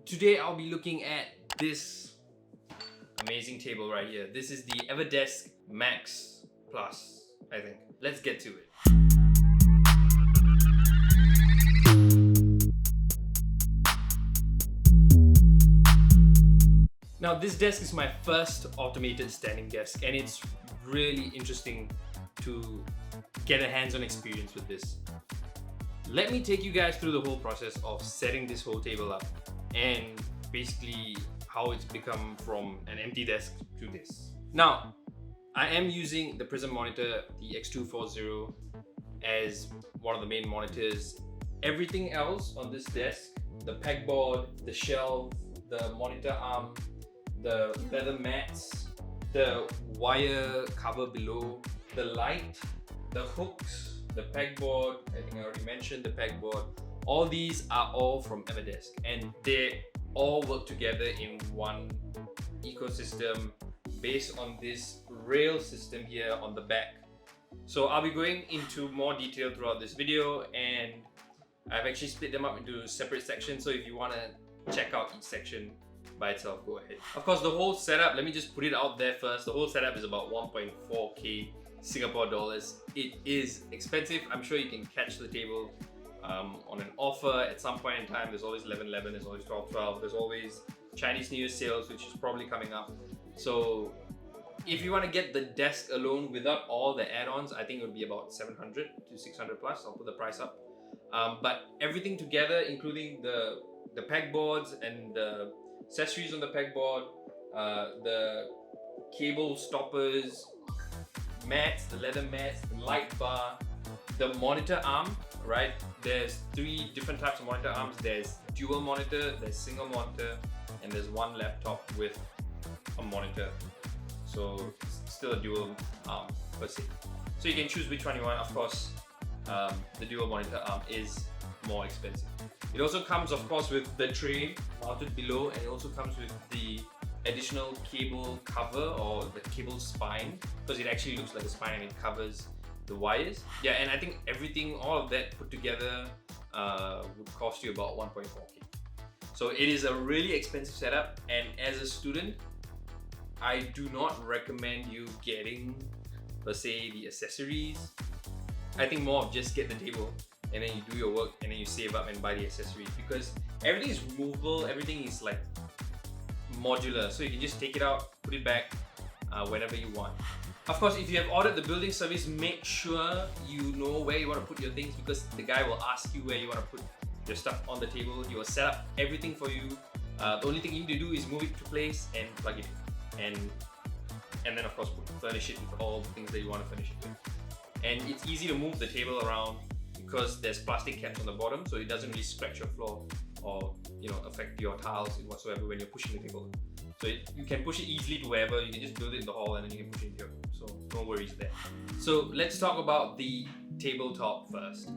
Today I'll be looking at this amazing table right here. This is the Everdesk Max Plus, I think. Let's get to it. Now this desk is my first automated standing desk, and it's really interesting to get a hands-on experience with this. Let me take you guys through the whole process of setting this whole table up and basically how it's become from an empty desk to this. Now, I am using the Prism monitor, the X240, as one of the main monitors. Everything else on this desk, the pegboard, the shelf, the monitor arm, the leather mats, the wire cover below, the light, the hooks, the pegboard, I think I already mentioned the pegboard. All these are all from Everdesk, and they all work together in one ecosystem based on this rail system here on the back. So I'll be going into more detail throughout this video, and I've actually split them up into separate sections, so if you want to check out each section by itself, go ahead. Of course, the whole setup, let me just put it out there first, the whole setup is about 1.4k Singapore dollars. It is expensive. I'm sure you can catch the table on an offer at some point in time. There's always 11.11, there's always 12.12, there's always Chinese New Year sales, which is probably coming up. So if you want to get the desk alone without all the add-ons, I think it would be about 700 to 600 plus. I'll put the price up. But everything together, including the pegboards and the accessories on the pegboard, the cable stoppers, mats, the leather mats, the light bar, the monitor arm, right? There's 3 different types of monitor arms. There's dual monitor, there's single monitor, and there's one laptop with a monitor. So it's still a dual arm per se. So you can choose which one you want. Of course, the dual monitor arm is more expensive. It also comes, of course, with the tray mounted below, and it also comes with the additional cable cover or the cable spine, because it actually looks like a spine and it covers the wires. Yeah, and I think everything, all of that put together would cost you about 1.4k. So it is a really expensive setup, and as a student, I do not recommend you getting, per se, the accessories. I think more of just get the table, and then you do your work, and then you save up and buy the accessories, because everything is movable, everything is like modular, so you can just take it out, put it back whenever you want. Of course, if you have ordered the building service, make sure you know where you want to put your things, because the guy will ask you where you want to put your stuff on the table. He will set up everything for you. The only thing you need to do is move it to place and plug it in, and then of course furnish it with all the things that you want to furnish it with. And it's easy to move the table around because there's plastic caps on the bottom, so it doesn't really scratch your floor or affect your tiles whatsoever when you're pushing the table. So you can push it easily to wherever. You can just build it in the hall and then you can push it into your room. So no worries there. So let's talk about the tabletop first.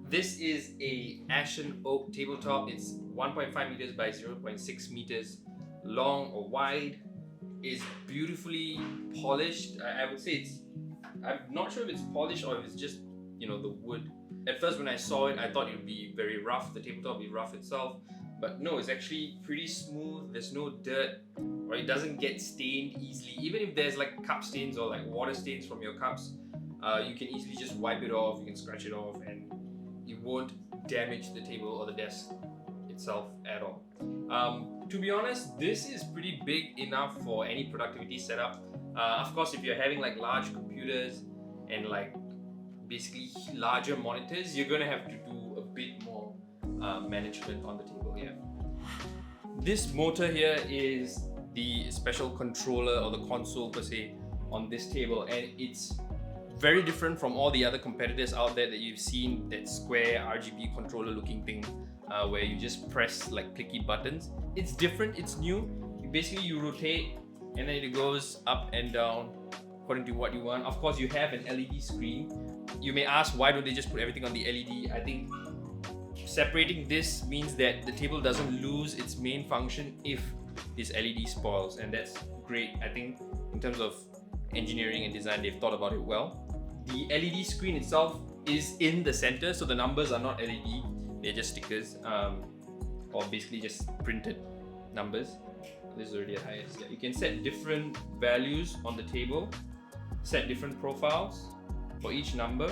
This is a ashen oak tabletop. It's 1.5 meters by 0.6 meters long or wide. It's beautifully polished. I would say I'm not sure if it's polished or if it's just the wood. At first when I saw it, I thought it would be very rough, the tabletop would be rough itself, but no, it's actually pretty smooth. There's no dirt, or it doesn't get stained easily. Even if there's like cup stains or like water stains from your cups, you can easily just wipe it off, you can scratch it off, and it won't damage the table or the desk itself at all. To be honest, this is pretty big enough for any productivity setup. Of course, if you're having like large computers and like basically larger monitors, you're gonna have to do a bit more management on the table here. This motor here is the special controller or the console per se on this table, and it's very different from all the other competitors out there that you've seen, that square RGB controller looking thing where you just press like clicky buttons. It's different, it's new. You rotate and then it goes up and down according to what you want. Of course, you have an LED screen. You may ask, why don't they just put everything on the LED? I think separating this means that the table doesn't lose its main function if this LED spoils, and that's great. I think in terms of engineering and design, they've thought about it well. The LED screen itself is in the center, so the numbers are not LED, they're just stickers. or basically just printed numbers. This is already at highest. Yeah, you can set different values on the table, set different profiles for each number,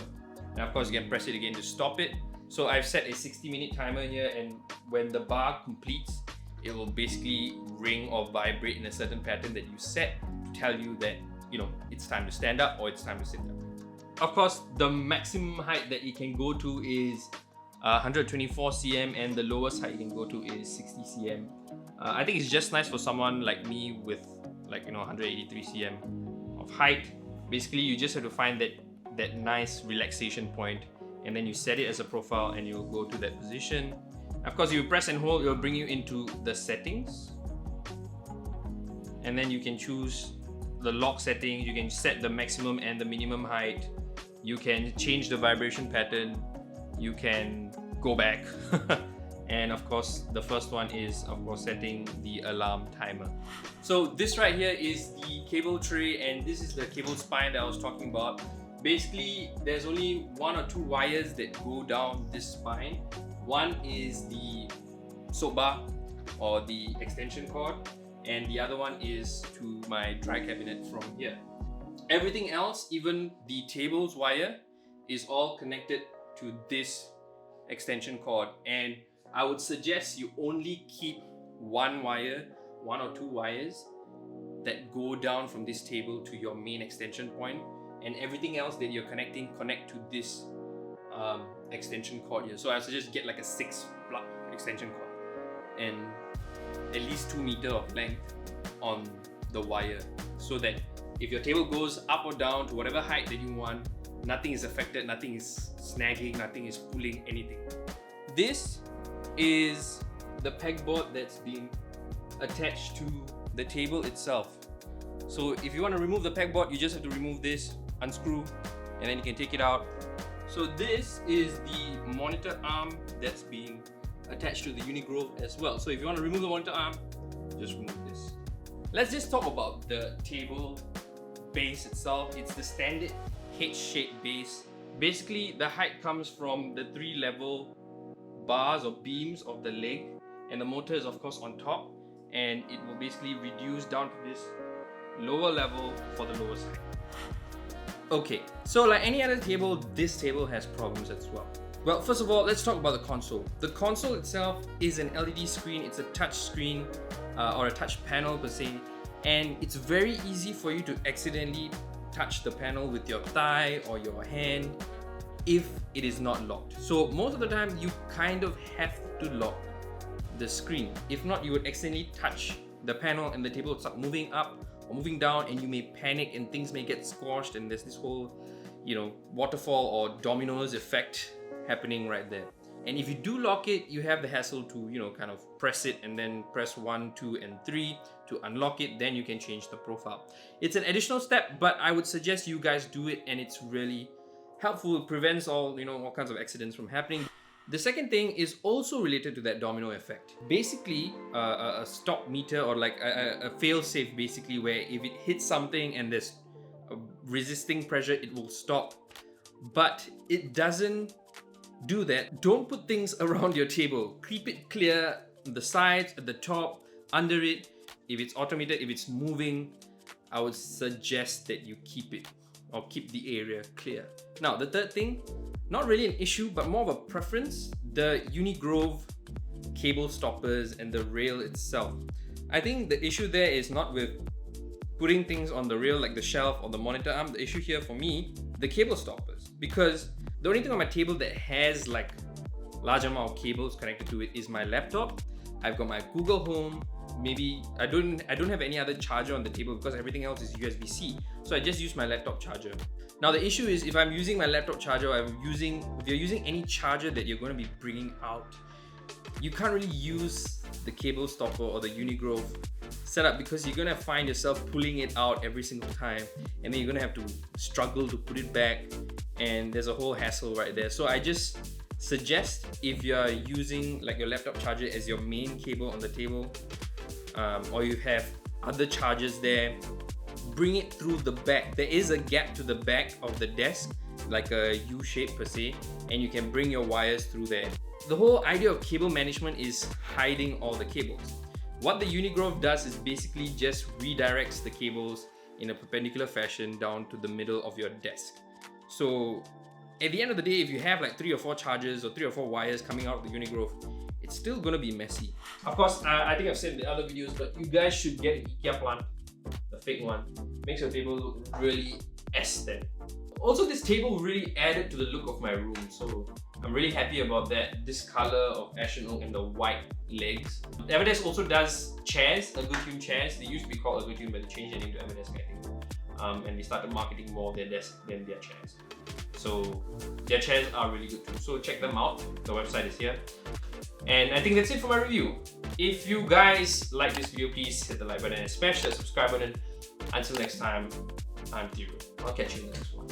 and of course you can press it again to stop it. So I've set a 60-minute timer here, and when the bar completes, it will basically ring or vibrate in a certain pattern that you set to tell you that, you know, it's time to stand up or it's time to sit down. Of course, the maximum height that you can go to is 124 cm, and the lowest height you can go to is 60 cm. I think it's just nice for someone like me with, like, you know, 183 cm of height. Basically, you just have to find that nice relaxation point, and then you set it as a profile and you'll go to that position. Of course, you press and hold, it will bring you into the settings, and then you can choose the lock settings. You can set the maximum and the minimum height. You can change the vibration pattern. You can go back. And of course, the first one is, of course, setting the alarm timer. So this right here is the cable tray, and this is the cable spine that I was talking about. Basically, there's only 1 or 2 wires that go down this spine. One is the soap bar or the extension cord, and the other one is to my dry cabinet from here. Everything else, even the table's wire, is all connected to this extension cord, and I would suggest you only keep one wire, 1 or 2 wires that go down from this table to your main extension point, and everything else that you're connecting, connect to this extension cord here. So I suggest get like a 6-plug extension cord and at least 2 meters of length on the wire, so that if your table goes up or down to whatever height that you want, nothing is affected, nothing is snagging, nothing is pulling anything. This is the pegboard that's being attached to the table itself. So if you want to remove the pegboard, you just have to remove this, unscrew, and then you can take it out. So this is the monitor arm that's being attached to the Unigrove as well. So if you want to remove the monitor arm, just remove this. Let's just talk about the table base itself. It's the standard H-shaped base. Basically, the height comes from the 3 level bars or beams of the leg, and the motor is of course on top, and it will basically reduce down to this lower level for the lowest height. Okay, so like any other table, this table has problems as well. Well, first of all, let's talk about the console. The console itself is an LED screen. It's a touch screen or a touch panel per se, and it's very easy for you to accidentally touch the panel with your thigh or your hand if it is not locked. So most of the time you kind of have to lock the screen. If not, you would accidentally touch the panel and the table will start moving up or moving down, and you may panic and things may get squashed, and there's this whole, you know, waterfall or dominoes effect happening right there. And if you do lock it, you have the hassle to, you know, kind of press it and then press 1, 2, and 3 to unlock it. Then you can change the profile. It's an additional step, but I would suggest you guys do it, and it's really helpful. It prevents all kinds of accidents from happening. The second thing is also related to that domino effect. Basically, a stop meter, or like a fail-safe, basically, where if it hits something and there's a resisting pressure, it will stop. But it doesn't do that. Don't put things around your table. Keep it clear, the sides, at the top, under it. If it's automated, if it's moving, I would suggest that you keep it, or keep the area clear. Now, the third thing, not really an issue, but more of a preference, the Unigrove cable stoppers and the rail itself. I think the issue there is not with putting things on the rail like the shelf or the monitor arm. The issue here for me, the cable stoppers, because the only thing on my table that has like large amount of cables connected to it is my laptop. I've got my Google Home. Maybe I don't have any other charger on the table because everything else is USB-C. So I just use my laptop charger. Now the issue is, if I'm using my laptop charger, if you're using any charger that you're going to be bringing out, you can't really use the cable stopper or the Unigrove setup, because you're going to find yourself pulling it out every single time, and then you're going to have to struggle to put it back, and there's a whole hassle right there. So I just suggest, if you're using like your laptop charger as your main cable on the table, or you have other chargers there, bring it through the back. There is a gap to the back of the desk, like a U shape per se, and you can bring your wires through there. the whole idea of cable management is hiding all the cables. What the Unigrove does is basically just redirects the cables in a perpendicular fashion down to the middle of your desk. So at the end of the day, if you have like 3 or 4 chargers or 3 or 4 wires coming out of the Unigrove, it's still gonna be messy. Of course, I think I've said in the other videos, but you guys should get an IKEA plant, the fake one. Makes your table look really aesthetic. Also, this table really added to the look of my room, so I'm really happy about that. This color of ashen oak and the white legs. Everdesk also does chairs, Ergotune chairs. They used to be called Ergotune, but they changed their name to Everdesk, I think. And they started marketing more their desk than their chairs. So their chairs are really good too. So check them out. The website is here. And I think that's it for my review. If you guys like this video, please hit the like button and smash the subscribe button. Until next time, I'm Dhiro. I'll catch you in the next one.